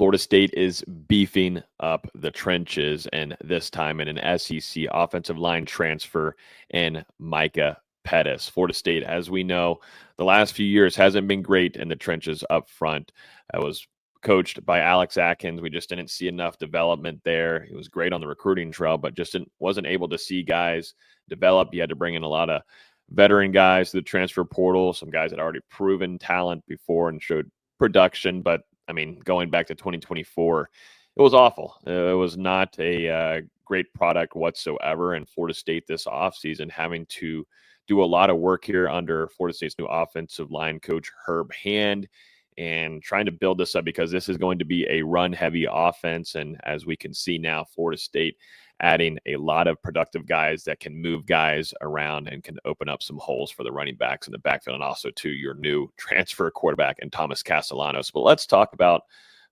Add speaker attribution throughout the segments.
Speaker 1: Florida State is beefing up the trenches, and this time in an SEC offensive line transfer in Micah Pettus. Florida State, as we know, the last few years hasn't been great in the trenches up front. It was coached by Alex Atkins. We just didn't see enough development there. He was great on the recruiting trail, but just wasn't able to see guys develop. You had to bring in a lot of veteran guys to the transfer portal, some guys that already proven talent before and showed production, but I mean, going back to 2024, it was awful. It was not a great product whatsoever. And Florida State this offseason having to do a lot of work here under Florida State's new offensive line coach, Herb Hand, and trying to build this up because this is going to be a run-heavy offense. And as we can see now, Florida State adding a lot of productive guys that can move guys around and can open up some holes for the running backs in the backfield, and also to your new transfer quarterback and Thomas Castellanos. But let's talk about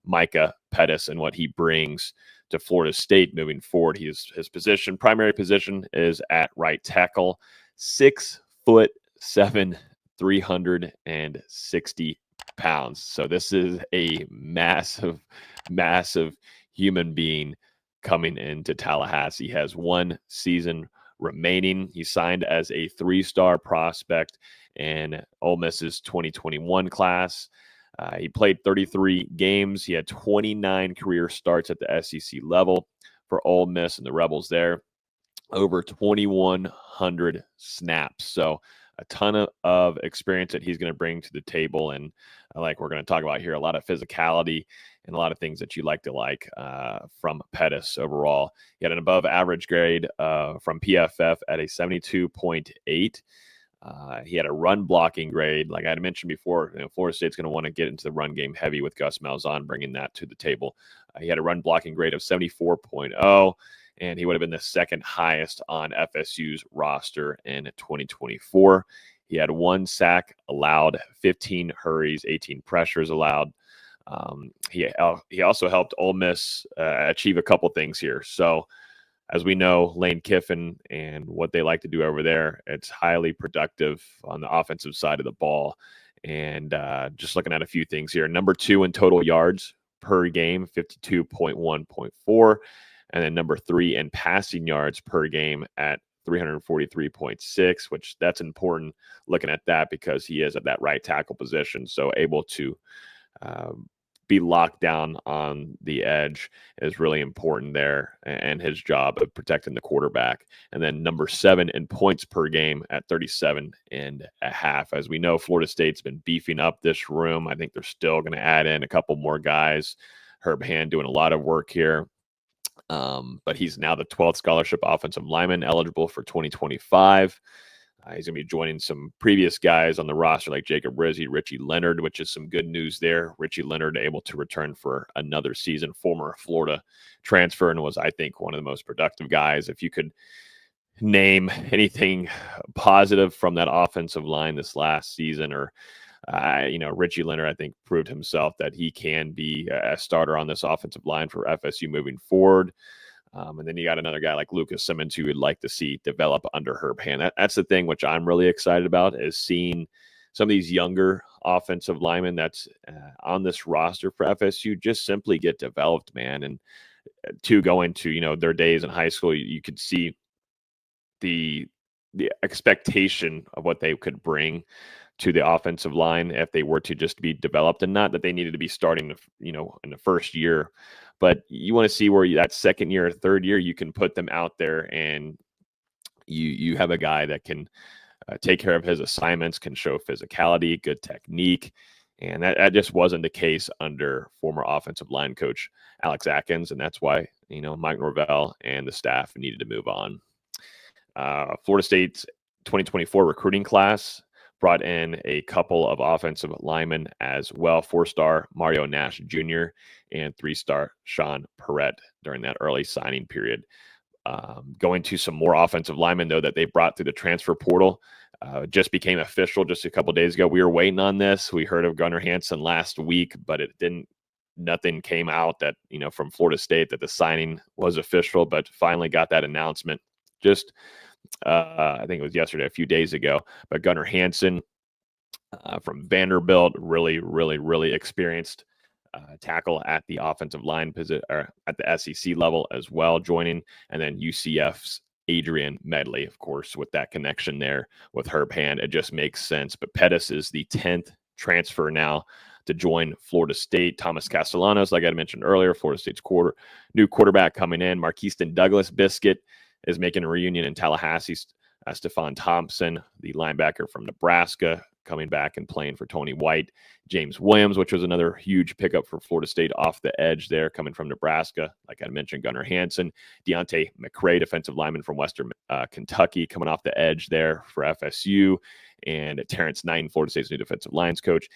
Speaker 1: Micah Pettus and what he brings to Florida State moving forward. His primary position is at right tackle, 6'7", 360 pounds. So this is a massive, massive human being coming into Tallahassee. He has one season remaining. He signed as a 3-star prospect in Ole Miss's 2021 class. He played 33 games. He had 29 career starts at the SEC level for Ole Miss and the Rebels there. Over 2,100 snaps. So a ton of experience that he's going to bring to the table. And like we're going to talk about here, a lot of physicality and a lot of things that you like from Pettus overall. He had an above average grade from PFF at a 72.8. He had a run blocking grade. Like I had mentioned before, Florida State's going to want to get into the run game heavy with Gus Malzahn bringing that to the table. He had a run blocking grade of 74.0. And he would have been the second highest on FSU's roster in 2024. He had 1 sack allowed, 15 hurries, 18 pressures allowed. He also helped Ole Miss achieve a couple things here. So as we know, Lane Kiffin and what they like to do over there, it's highly productive on the offensive side of the ball. And just looking at a few things here, number 2 in total yards per game, 52.1.4. And then number 3 in passing yards per game at 343.6, which that's important looking at that because he is at that right tackle position. So able to be locked down on the edge is really important there, and his job of protecting the quarterback. And then number 7 in points per game at 37.5. As we know, Florida State's been beefing up this room. I think they're still going to add in a couple more guys. Herb Hand doing a lot of work here. But he's now the 12th scholarship offensive lineman eligible for 2025. He's going to be joining some previous guys on the roster like Jacob Rizzi, Richie Leonard, which is some good news there. Richie Leonard able to return for another season, former Florida transfer, and was, I think, one of the most productive guys. If you could name anything positive from that offensive line this last season, or Richie Leonard, I think, proved himself that he can be a starter on this offensive line for FSU moving forward. And then you got another guy like Lucas Simmons who would like to see develop under Herb Hand. That's the thing which I'm really excited about, is seeing some of these younger offensive linemen that's on this roster for FSU just simply get developed, man. And to go into, their days in high school, you could see the expectation of what they could bring to the offensive line if they were to just be developed, and not that they needed to be starting, in the first year, but you want to see where that second year or third year, you can put them out there and you have a guy that can take care of his assignments, can show physicality, good technique. And that just wasn't the case under former offensive line coach Alex Atkins. And that's why, Mike Norvell and the staff needed to move on. Florida State's 2024 recruiting class brought in a couple of offensive linemen as well. 4-star Mario Nash Jr. and 3-star Sean Perrette during that early signing period. Going to some more offensive linemen, though, that they brought through the transfer portal. Just became official just a couple days ago. We were waiting on this. We heard of Gunnar Hansen last week, but nothing came out that, from Florida State that the signing was official, but finally got that announcement just I think it was yesterday, a few days ago. But Gunnar Hansen from Vanderbilt, really, really, really experienced tackle at the offensive line position or at the SEC level as well, joining, and then UCF's Adrian Medley, of course, with that connection there with Herb Hand. It just makes sense. But Pettus is the 10th transfer now to join Florida State. Thomas Castellanos, like I mentioned earlier, Florida State's new quarterback coming in. Marquiston Douglas Biscuit is making a reunion in Tallahassee. Stephon Thompson, the linebacker from Nebraska, coming back and playing for Tony White. James Williams, which was another huge pickup for Florida State off the edge there, coming from Nebraska. Like I mentioned, Gunnar Hansen. Deontay McCray, defensive lineman from Western Kentucky, coming off the edge there for FSU. And Terrence Knighton, Florida State's new defensive lines coach.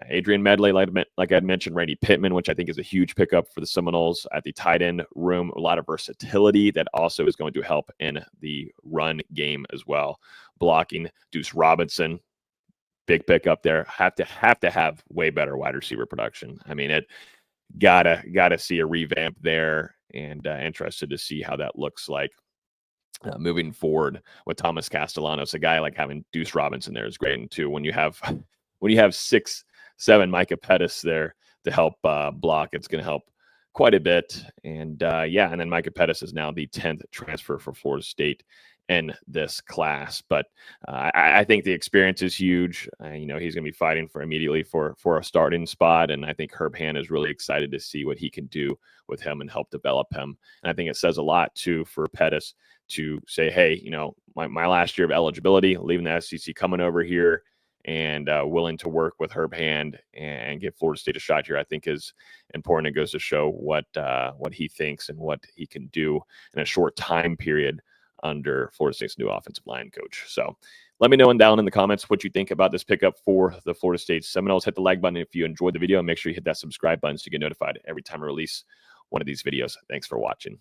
Speaker 1: Adrian Medley, like I had mentioned, Randy Pittman, which I think is a huge pickup for the Seminoles at the tight end room. A lot of versatility that also is going to help in the run game as well. Blocking, Deuce Robinson, big pickup there. Have to have way better wide receiver production. I mean, it gotta see a revamp there, and interested to see how that looks like moving forward with Thomas Castellanos. A guy like having Deuce Robinson there is great, and too when you have 6'7" Micah Pettus there to help block, it's going to help quite a bit. And and then Micah Pettus is now the 10th transfer for Florida State in this class. But I think the experience is huge. He's going to be fighting immediately for a starting spot. And I think Herb Hand is really excited to see what he can do with him and help develop him. And I think it says a lot, too, for Pettus to say, hey, my last year of eligibility, leaving the SEC, coming over here, and willing to work with Herb Hand and give Florida State a shot here, I think is important. It goes to show what he thinks and what he can do in a short time period under Florida State's new offensive line coach. So let me know down in the comments what you think about this pickup for the Florida State Seminoles. Hit the like button if you enjoyed the video, and make sure you hit that subscribe button so you get notified every time I release one of these videos. Thanks for watching.